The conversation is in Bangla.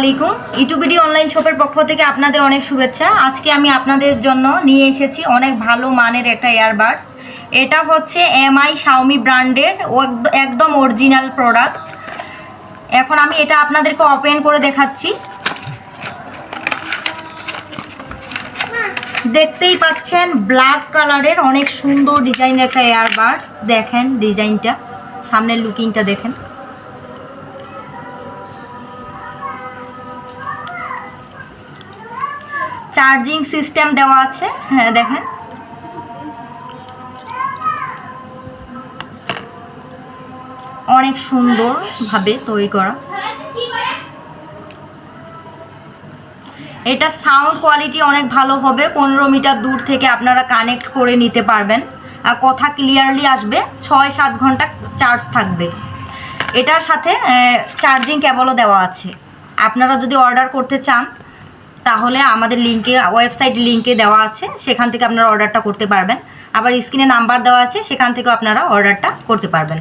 আলাইকুম। ইউটিউবিডি অনলাইন শপের পক্ষ থেকে আপনাদের অনেক শুভেচ্ছা। আজকে আমি আপনাদের জন্য নিয়ে এসেছি অনেক ভালো মানের একটা ইয়ারবাডস। এটা হচ্ছে এমআই শাওমি ব্র্যান্ডের একদম অরিজিনাল প্রোডাক্ট। এখন আমি এটা আপনাদেরকে ওপেন করে দেখাচ্ছি। দেখতেই পাচ্ছেন ব্ল্যাক কালারের অনেক সুন্দর ডিজাইনের একটা ইয়ারবাডস। দেখেন ডিজাইনটা, সামনের লুকিংটা দেখেন। চার্জিং সিস্টেম দেওয়া আছে, হ্যাঁ দেখেন। অনেক সুন্দরভাবে তৈরি করা। এটা সাউন্ড কোয়ালিটি অনেক ভালো হবে। 15 মিটার দূর থেকে আপনারা কানেক্ট করে নিতে পারবেন আর কথা ক্লিয়ারলি আসবে। 6-7 ঘন্টা চার্জ থাকবে। এটার সাথে চার্জিং কেবলও দেওয়া আছে। আপনারা যদি অর্ডার করতে চান তাহলে আমাদের লিঙ্কে, ওয়েবসাইট লিঙ্কে দেওয়া আছে, সেখান থেকে আপনারা অর্ডারটা করতে পারবেন। আবার স্ক্রিনে নাম্বার দেওয়া আছে, সেখান থেকেও আপনারা অর্ডারটা করতে পারবেন।